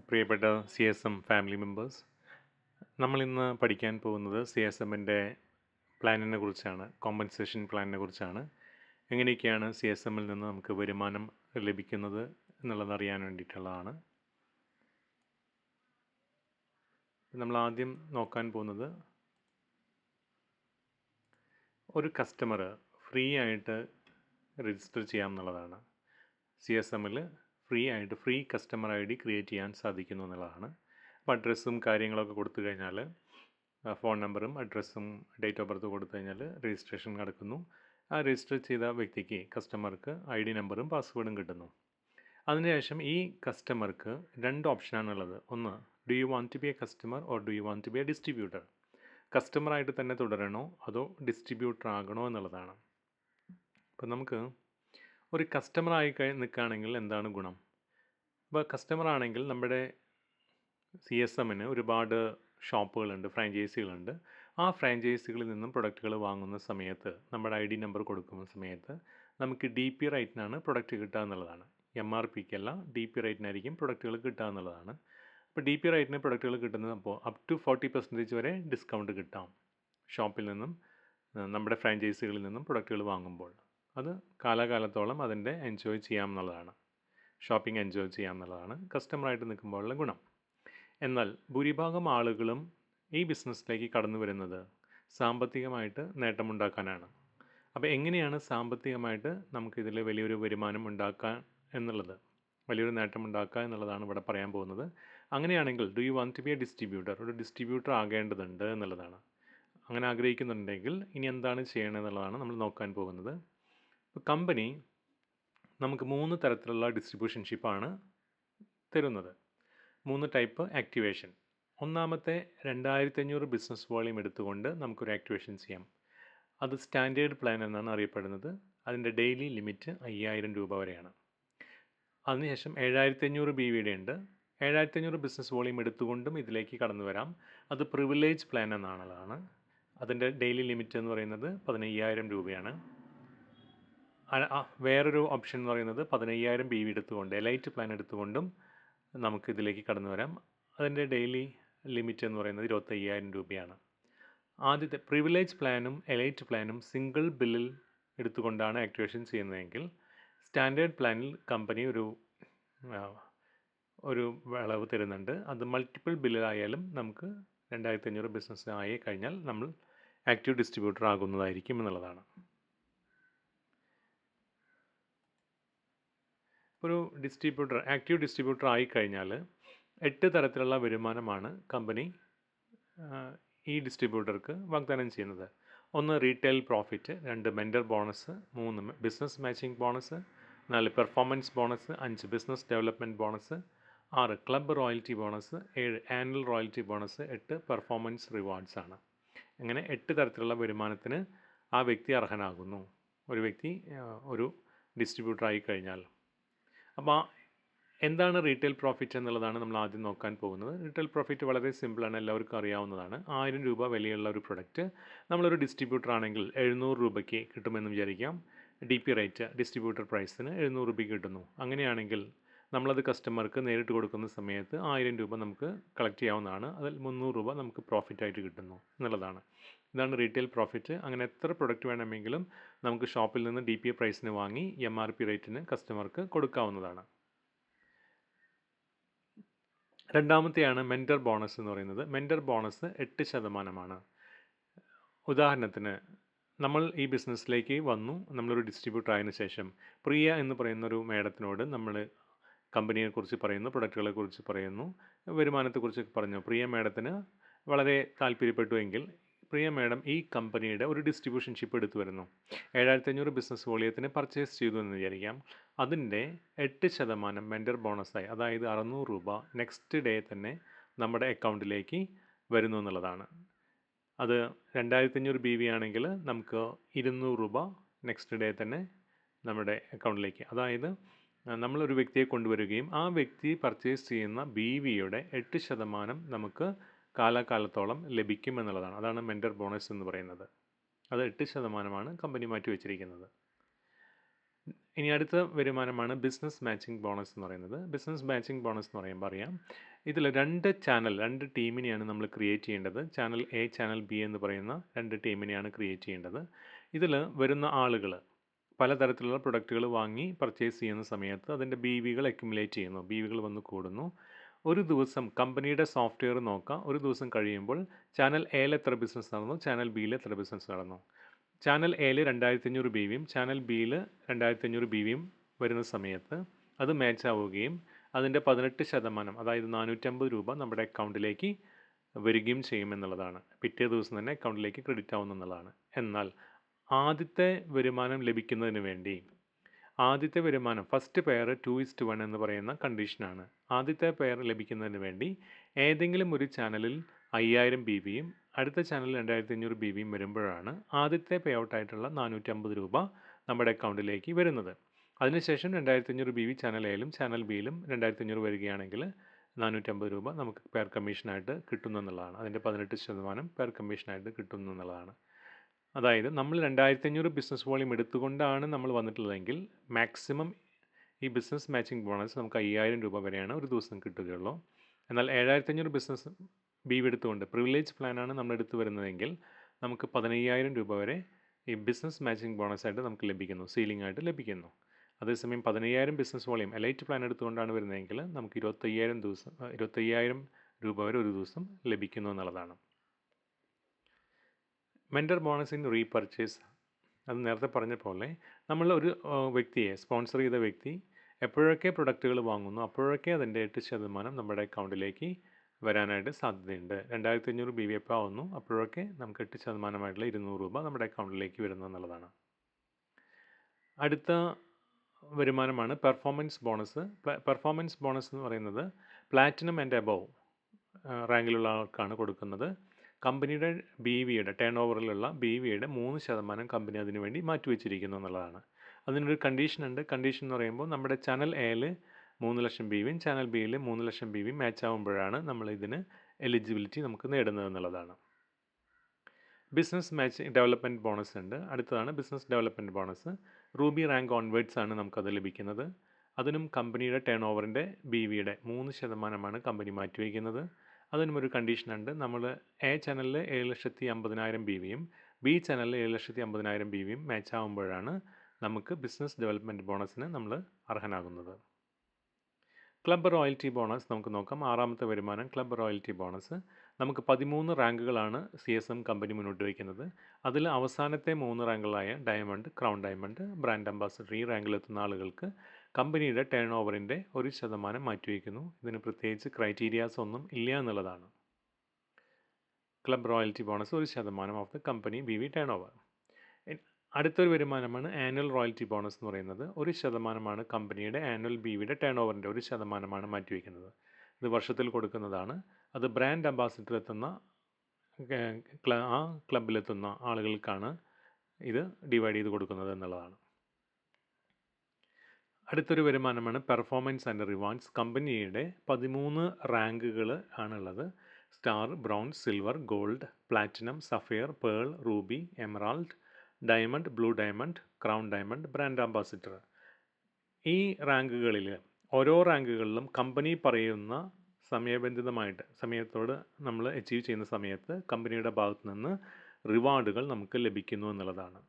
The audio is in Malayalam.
പ്രിയപ്പെട്ട CSM ഫാമിലി മെമ്പേഴ്സ്, നമ്മളിന്ന് പഠിക്കാൻ പോകുന്നത് CSMൻ്റെ പ്ലാനിനെ കുറിച്ചാണ്, കോമ്പൻസേഷൻ പ്ലാനിനെ കുറിച്ചാണ്. എങ്ങനെയൊക്കെയാണ് CSMൽ നിന്ന് നമുക്ക് വരുമാനം ലഭിക്കുന്നത് എന്നുള്ളത് അറിയാൻ വേണ്ടിയിട്ടുള്ളതാണ്. നമ്മൾ ആദ്യം നോക്കാൻ പോകുന്നത് ഒരു കസ്റ്റമർ ഫ്രീ ആയിട്ട് രജിസ്റ്റർ ചെയ്യാം എന്നുള്ളതാണ്. CSMൽ ഫ്രീ കസ്റ്റമർ ID ക്രിയേറ്റ് ചെയ്യാൻ സാധിക്കുന്നു എന്നുള്ളതാണ്. അപ്പോൾ അഡ്രസ്സും കാര്യങ്ങളൊക്കെ കൊടുത്തു കഴിഞ്ഞാൽ, ഫോൺ നമ്പറും അഡ്രസ്സും ഡേറ്റ് ഓഫ് ബർത്ത് കൊടുത്തു കഴിഞ്ഞാൽ രജിസ്ട്രേഷൻ നടക്കുന്നു. ആ രജിസ്റ്റർ ചെയ്ത വ്യക്തിക്ക് കസ്റ്റമർക്ക് ID നമ്പറും പാസ്വേഡും കിട്ടുന്നു. അതിനുശേഷം ഈ കസ്റ്റമർക്ക് രണ്ട് ഓപ്ഷനാണുള്ളത്. ഒന്ന്, do you want to be a customer or do you want to be a distributor? കസ്റ്റമറായിട്ട് തന്നെ തുടരണോ അതോ ഡിസ്ട്രിബ്യൂട്ടർ ആകണോ എന്നുള്ളതാണ്. അപ്പോൾ നമുക്ക് ഒരു കസ്റ്റമറായി നിൽക്കുകയാണെങ്കിൽ എന്താണ് ഗുണം? ഇപ്പോൾ കസ്റ്റമർ ആണെങ്കിൽ നമ്മുടെ CSMന് ഒരുപാട് ഷോപ്പുകളുണ്ട്, ഫ്രാഞ്ചൈസികളുണ്ട്. ആ ഫ്രാഞ്ചൈസികളിൽ നിന്നും പ്രൊഡക്റ്റുകൾ വാങ്ങുന്ന സമയത്ത് നമ്മുടെ ID നമ്പർ കൊടുക്കുന്ന സമയത്ത് നമുക്ക് DP റേറ്റിനാണ് പ്രൊഡക്റ്റ് കിട്ടുക എന്നുള്ളതാണ്. MRPക്കല്ല, DP റേറ്റിനായിരിക്കും പ്രൊഡക്റ്റുകൾ കിട്ടുക എന്നുള്ളതാണ്. അപ്പോൾ DP റേറ്റിന് പ്രൊഡക്റ്റുകൾ കിട്ടുന്നത് അപ്പോൾ അപ് ടു 40% വരെ ഡിസ്കൗണ്ട് കിട്ടാം ഷോപ്പിൽ നിന്നും, നമ്മുടെ ഫ്രാഞ്ചൈസികളിൽ നിന്നും പ്രൊഡക്റ്റുകൾ വാങ്ങുമ്പോൾ. അത് കാലാകാലത്തോളം അതിൻ്റെ എൻജോയ് ചെയ്യാം എന്നുള്ളതാണ്. ഷോപ്പിംഗ് എൻജോയ് ചെയ്യാം എന്നുള്ളതാണ് കസ്റ്റമറായിട്ട് നിൽക്കുമ്പോഴുള്ള ഗുണം. എന്നാൽ ഭൂരിഭാഗം ആളുകളും ഈ ബിസിനസ്സിലേക്ക് കടന്നു വരുന്നത് സാമ്പത്തികമായിട്ട് നേട്ടമുണ്ടാക്കാനാണ്. അപ്പോൾ എങ്ങനെയാണ് സാമ്പത്തികമായിട്ട് നമുക്കിതിൽ വലിയൊരു വരുമാനം ഉണ്ടാക്കാൻ എന്നുള്ളത്, വലിയൊരു നേട്ടമുണ്ടാക്കുക എന്നുള്ളതാണ് ഇവിടെ പറയാൻ പോകുന്നത്. അങ്ങനെയാണെങ്കിൽ do you want to be a distributor, ഒരു ഡിസ്ട്രിബ്യൂട്ടർ ആകേണ്ടതുണ്ട് എന്നുള്ളതാണ്. അങ്ങനെ ആഗ്രഹിക്കുന്നുണ്ടെങ്കിൽ ഇനി എന്താണ് ചെയ്യണമെന്നുള്ളതാണ് നമ്മൾ നോക്കാൻ പോകുന്നത്. ഇപ്പോൾ കമ്പനി നമുക്ക് 3 തരത്തിലുള്ള ഡിസ്ട്രിബ്യൂഷൻഷിപ്പാണ് തരുന്നത്. 3 ടൈപ്പ് ആക്ടിവേഷൻ. ഒന്നാമത്തെ 2500 ബിസിനസ് വോളിയം എടുത്തുകൊണ്ട് നമുക്കൊരു ആക്ടിവേഷൻ ചെയ്യാം. അത് സ്റ്റാൻഡേർഡ് പ്ലാൻ എന്നാണ് അറിയപ്പെടുന്നത്. അതിൻ്റെ ഡെയിലി ലിമിറ്റ് 5000 രൂപ വരെയാണ്. അതിനുശേഷം 7500 BVയുടെ ഉണ്ട്. 7500 ബിസിനസ് വോളിയം എടുത്തുകൊണ്ടും ഇതിലേക്ക് കടന്നു വരാം. അത് പ്രിവിലേജ് പ്ലാൻ എന്നാണുള്ളതാണ്. അതിൻ്റെ ഡെയിലി ലിമിറ്റ് എന്ന് പറയുന്നത് 15000 രൂപയാണ്. വേറൊരു ഓപ്ഷൻ എന്ന് പറയുന്നത് 15000 BV എടുത്തുകൊണ്ട് എലൈറ്റ് പ്ലാൻ എടുത്തുകൊണ്ടും നമുക്ക് ഇതിലേക്ക് കടന്നു വരാം. അതിൻ്റെ ഡെയിലി ലിമിറ്റ് എന്ന് പറയുന്നത് 25000 രൂപയാണ്. ആദ്യത്തെ പ്രിവിലേജ് പ്ലാനും എലൈറ്റ് പ്ലാനും സിംഗിൾ ബില്ലിൽ എടുത്തുകൊണ്ടാണ് ആക്ടിവേഷൻ ചെയ്യുന്നതെങ്കിൽ, സ്റ്റാൻഡേർഡ് പ്ലാനിൽ കമ്പനി ഒരു വിളവ് തരുന്നുണ്ട്. അത് മൾട്ടിപ്പിൾ ബില്ലിലായാലും നമുക്ക് 2500 ബിസിനസ് ആയി കഴിഞ്ഞാൽ നമ്മൾ ആക്റ്റീവ് ഡിസ്ട്രിബ്യൂട്ടർ ആകുന്നതായിരിക്കും എന്നുള്ളതാണ്. ഒരു ആക്റ്റീവ് ഡിസ്ട്രിബ്യൂട്ടർ ആയിക്കഴിഞ്ഞാൽ 8 തരത്തിലുള്ള വരുമാനമാണ് കമ്പനി ഈ ഡിസ്ട്രിബ്യൂട്ടർക്ക് വാഗ്ദാനം ചെയ്യുന്നത്. 1, retail profit. 2, mentor bonus. 3, business matching bonus. 4, performance bonus. 5, business development bonus. 6, club royalty bonus. 7, annual royalty bonus. 8, performance rewards ആണ്. അങ്ങനെ 8 തരത്തിലുള്ള വരുമാനത്തിന് ആ വ്യക്തി അർഹനാകുന്നു, ഒരു വ്യക്തി ഒരു ഡിസ്ട്രിബ്യൂട്ടർ ആയിക്കഴിഞ്ഞാൽ. അപ്പോൾ എന്താണ് റീറ്റെയിൽ പ്രോഫിറ്റ് എന്നുള്ളതാണ് നമ്മൾ ആദ്യം നോക്കാൻ പോകുന്നത്. റീറ്റെയിൽ പ്രോഫിറ്റ് വളരെ സിമ്പിളാണ്, എല്ലാവർക്കും അറിയാവുന്നതാണ്. 1000 രൂപ വിലയുള്ള ഒരു പ്രൊഡക്റ്റ് നമ്മളൊരു ഡിസ്ട്രിബ്യൂട്ടർ ആണെങ്കിൽ 700 രൂപയ്ക്ക് കിട്ടുമെന്ന് വിചാരിക്കാം. DP റേറ്റ്, ഡിസ്ട്രിബ്യൂട്ടർ പ്രൈസിന് 700 രൂപയ്ക്ക് കിട്ടുന്നു. അങ്ങനെയാണെങ്കിൽ നമ്മളത് കസ്റ്റമർക്ക് നേരിട്ട് കൊടുക്കുന്ന സമയത്ത് 1000 രൂപ നമുക്ക് കളക്ട് ചെയ്യാവുന്നതാണ്. അതിൽ 300 രൂപ നമുക്ക് പ്രോഫിറ്റായിട്ട് കിട്ടുന്നു എന്നുള്ളതാണ്. ഇതാണ് റീറ്റെയിൽ പ്രോഫിറ്റ്. അങ്ങനെ എത്ര പ്രൊഡക്റ്റ് വേണമെങ്കിലും നമുക്ക് ഷോപ്പിൽ നിന്ന് DP പ്രൈസിന് വാങ്ങി MRP റേറ്റിന് കസ്റ്റമർക്ക് കൊടുക്കാവുന്നതാണ്. രണ്ടാമത്തെയാണ് മെൻറ്റർ ബോണസ് എന്ന് പറയുന്നത്. Mentor bonus 8%. ഉദാഹരണത്തിന്, നമ്മൾ ഈ ബിസിനസ്സിലേക്ക് വന്നു, നമ്മളൊരു ഡിസ്ട്രിബ്യൂട്ടർ ആയതിനു ശേഷം പ്രിയ എന്ന് പറയുന്നൊരു മേഡത്തിനോട് നമ്മൾ കമ്പനിയെക്കുറിച്ച് പറയുന്നു, പ്രൊഡക്റ്റുകളെക്കുറിച്ച് പറയുന്നു, വരുമാനത്തെക്കുറിച്ച് പറഞ്ഞു. പ്രിയ മേഡത്തിന് വളരെ താല്പര്യപ്പെട്ടു എങ്കിൽ പ്രിയ മേഡം ഈ കമ്പനിയുടെ ഒരു ഡിസ്ട്രിബ്യൂഷൻഷിപ്പ് എടുത്തു വരുന്നു. 7500 ബിസിനസ് വോളിയത്തിന് പർച്ചേസ് ചെയ്തു എന്ന് വിചാരിക്കാം. അതിൻ്റെ 8% മെൻറ്റർ ബോണസായി, അതായത് 600 രൂപ നെക്സ്റ്റ് ഡേ തന്നെ നമ്മുടെ അക്കൗണ്ടിലേക്ക് വരുന്നു എന്നുള്ളതാണ്. അത് 2500 BV ആണെങ്കിൽ നമുക്ക് 200 രൂപ നെക്സ്റ്റ് ഡേ തന്നെ നമ്മുടെ അക്കൗണ്ടിലേക്ക്, അതായത് നമ്മളൊരു വ്യക്തിയെ കൊണ്ടുവരികയും ആ വ്യക്തി പർച്ചേസ് ചെയ്യുന്ന BVയുടെ 8% നമുക്ക് കാലാകാലത്തോളം ലഭിക്കുമെന്നുള്ളതാണ്. അതാണ് മെൻറ്റർ ബോണസ് എന്ന് പറയുന്നത്. അത് 8%ആണ് കമ്പനി മാറ്റി വച്ചിരിക്കുന്നത്. ഇനി അടുത്ത വരുമാനമാണ് ബിസിനസ് മാച്ചിങ് ബോണസ് എന്ന് പറയുന്നത്. ബിസിനസ് മാച്ചിങ് ബോണസ് എന്ന് പറയുമ്പോൾ അറിയാം, ഇതിൽ 2 ടീമിനെയാണ് നമ്മൾ ക്രിയേറ്റ് ചെയ്യേണ്ടത്. ചാനൽ എ, ചാനൽ ബി എന്ന് പറയുന്ന 2 ടീമിനെയാണ് ക്രിയേറ്റ് ചെയ്യേണ്ടത്. ഇതിൽ വരുന്ന ആളുകൾ പലതരത്തിലുള്ള പ്രൊഡക്റ്റുകൾ വാങ്ങി പർച്ചേസ് ചെയ്യുന്ന സമയത്ത് അതിൻ്റെ BVകൾ അക്യുമുലേറ്റ് ചെയ്യുന്നു. BVകൾ വന്ന് കൂടുന്നു. ഒരു ദിവസം കമ്പനിയുടെ സോഫ്റ്റ്വെയർ നോക്കാം, ഒരു ദിവസം കഴിയുമ്പോൾ ചാനൽ എയിൽ എത്ര ബിസിനസ് നടന്നു, ചാനൽ ബിയിൽ എത്ര ബിസിനസ് നടന്നു. ചാനൽ എയിൽ 2500 BVയും ചാനൽ ബിയിൽ 2500 BVയും വരുന്ന സമയത്ത് അത് മാച്ച് ആവുകയും അതിൻ്റെ 18%, അതായത് 450 രൂപ നമ്മുടെ അക്കൗണ്ടിലേക്ക് വരികയും ചെയ്യുമെന്നുള്ളതാണ്. പിറ്റേ ദിവസം തന്നെ അക്കൗണ്ടിലേക്ക് ക്രെഡിറ്റ് ആവുമെന്നുള്ളതാണ്. എന്നാൽ ആദ്യത്തെ വരുമാനം ലഭിക്കുന്നതിന് വേണ്ടി ആദ്യത്തെ വരുമാനം ഫസ്റ്റ് പെയർ 2:1 എന്ന് പറയുന്ന കണ്ടീഷനാണ്. ആദ്യത്തെ പെയർ ലഭിക്കുന്നതിന് വേണ്ടി ഏതെങ്കിലും ഒരു ചാനലിൽ 5000 BVയും അടുത്ത ചാനലിൽ 2500 BVയും വരുമ്പോഴാണ് ആദ്യത്തെ പേ ഔട്ടായിട്ടുള്ള 450 രൂപ നമ്മുടെ അക്കൗണ്ടിലേക്ക് വരുന്നത്. അതിനുശേഷം 2500 BV ചാനൽ എയിലും ചാനൽ ബിയിലും 2500 വരികയാണെങ്കിൽ 450 രൂപ നമുക്ക് പെയർ കമ്മീഷനായിട്ട് കിട്ടുന്നു എന്നുള്ളതാണ്. അതിൻ്റെ 18% പെയർ കമ്മീഷനായിട്ട് കിട്ടുന്നു എന്നുള്ളതാണ്. അതായത് നമ്മൾ 2500 ബിസിനസ് വോളിയം എടുത്തുകൊണ്ടാണ് നമ്മൾ വന്നിട്ടുള്ളതെങ്കിൽ മാക്സിമം ഈ ബിസിനസ് മാച്ചിങ് ബോണസ് നമുക്ക് 5000 രൂപ വരെയാണ് ഒരു ദിവസം കിട്ടുകയുള്ളൂ. എന്നാൽ 7500 ബിസിനസ് BV എടുത്തുകൊണ്ട് പ്രിവിലേജ് പ്ലാനാണ് നമ്മൾ എടുത്തു വരുന്നതെങ്കിൽ നമുക്ക് 15000 രൂപ വരെ ഈ ബിസിനസ് മാച്ചിങ് ബോണസായിട്ട് നമുക്ക് ലഭിക്കുന്നു, സീലിംഗ് ആയിട്ട് ലഭിക്കുന്നു. അതേസമയം 15000 ബിസിനസ് വോളിയം എലൈറ്റ് പ്ലാൻ എടുത്തുകൊണ്ടാണ് വരുന്നതെങ്കിൽ നമുക്ക് 25,000 രൂപ വരെ ഒരു ദിവസം ലഭിക്കുന്നു എന്നുള്ളതാണ്. മെൻറ്റർ ബോണസ് ഇൻ റീപർച്ചേസ്, അത് നേരത്തെ പറഞ്ഞ പോലെ നമ്മൾ ഒരു വ്യക്തിയെ സ്പോൺസർ ചെയ്ത വ്യക്തി എപ്പോഴൊക്കെ പ്രൊഡക്റ്റുകൾ വാങ്ങുന്നു അപ്പോഴൊക്കെ അതിൻ്റെ 8% നമ്മുടെ അക്കൗണ്ടിലേക്ക് വരാനായിട്ട് സാധ്യതയുണ്ട്. 2500 BV എപ്പോൾ ആവുന്നു അപ്പോഴൊക്കെ നമുക്ക് 8%ആയിട്ടുള്ള 200 രൂപ നമ്മുടെ അക്കൗണ്ടിലേക്ക് വരുന്നു എന്നുള്ളതാണ്. അടുത്ത വരുമാനമാണ് പെർഫോമൻസ് ബോണസ്. പെർഫോമൻസ് ബോണസ് എന്ന് പറയുന്നത് പ്ലാറ്റിനം ആൻഡ് എബോവ് റാങ്കിലുള്ള ആൾക്കാണ് കൊടുക്കുന്നത്. കമ്പനിയുടെ BVയുടെ ടേൺ ഓവറിലുള്ള BVയുടെ 3% കമ്പനി അതിനു വേണ്ടി മാറ്റിവെച്ചിരിക്കുന്നു എന്നുള്ളതാണ്. അതിനൊരു കണ്ടീഷനുണ്ട്. കണ്ടീഷൻ എന്ന് പറയുമ്പോൾ നമ്മുടെ ചാനൽ എയിൽ 3 ലക്ഷം BVയും ചാനൽ ബിയിൽ 3 ലക്ഷം BVയും മാച്ച് ആകുമ്പോഴാണ് നമ്മൾ ഇതിന് എലിജിബിലിറ്റി നമുക്ക് നേടുന്നത് എന്നുള്ളതാണ്. ബിസിനസ് മാച്ച് ഡെവലപ്മെൻറ്റ് ബോണസ് ഉണ്ട്. അടുത്തതാണ് business development bonus. Ruby rank onwards ആണ് നമുക്കത് ലഭിക്കുന്നത്. അതിനും കമ്പനിയുടെ ടേൺ ഓവറിൻ്റെ BVയുടെ 3% കമ്പനി മാറ്റിവെക്കുന്നത്. അതിനും ഒരു കണ്ടീഷനുണ്ട്. നമ്മൾ എ ചാനലിൽ 7,50,000 BVയും ബി ചാനലിൽ 7,50,000 BVയും മാച്ച് ആകുമ്പോഴാണ് നമുക്ക് ബിസിനസ് ഡെവലപ്മെൻറ്റ് ബോണസിന് നമ്മൾ അർഹനാകുന്നത്. ക്ലബ്ബ് റോയൽറ്റി ബോണസ് നമുക്ക് നോക്കാം. 6ാമത്തെ വരുമാനം ക്ലബ്ബ് റോയൽറ്റി ബോണസ്. നമുക്ക് 13 റാങ്കുകളാണ് CSM കമ്പനി മുന്നോട്ട് വയ്ക്കുന്നത്. അതിൽ അവസാനത്തെ 3 റാങ്കുകളായ diamond, crown diamond, brand ambassador ഈ റാങ്കിലെത്തുന്ന ആളുകൾക്ക് കമ്പനിയുടെ ടേൺ ഓവറിൻ്റെ 1% മാറ്റിവെക്കുന്നു. ഇതിന് പ്രത്യേകിച്ച് ക്രൈറ്റീരിയാസ് ഒന്നും ഇല്ല എന്നുള്ളതാണ്. Club royalty bonus 1% of the company BV turn over. അടുത്തൊരു വരുമാനമാണ് ആനുവൽ റോയൽറ്റി ബോണസ് എന്ന് പറയുന്നത്. 1% കമ്പനിയുടെ ആനുവൽ BVയുടെ ടേൺ ഓവറിൻ്റെ 1% മാറ്റിവെക്കുന്നത്. ഇത് വർഷത്തിൽ കൊടുക്കുന്നതാണ്. അത് ബ്രാൻഡ് അംബാസിഡർ എത്തുന്ന ആ ക്ലബിലെത്തുന്ന ആളുകൾക്കാണ് ഇത് ഡിവൈഡ് ചെയ്ത് കൊടുക്കുന്നത് എന്നുള്ളതാണ്. അടുത്തൊരു വരുമാനമാണ് പെർഫോമൻസ് ആൻഡ് റിവാർഡ്സ്. കമ്പനിയുടെ 13 റാങ്കുകൾ ആണുള്ളത്. Star, bronze, silver, gold, platinum, sapphire, pearl, Ruby, emerald, diamond, blue diamond, crown diamond, brand ambassador. ഈ റാങ്കുകളിൽ ഓരോ റാങ്കുകളിലും കമ്പനി പറയുന്ന സമയത്തോട് നമ്മൾ അച്ചീവ് ചെയ്യുന്ന സമയത്ത് കമ്പനിയുടെ ഭാഗത്തു നിന്ന് റിവാർഡുകൾ നമുക്ക് ലഭിക്കുന്നു എന്നുള്ളതാണ്.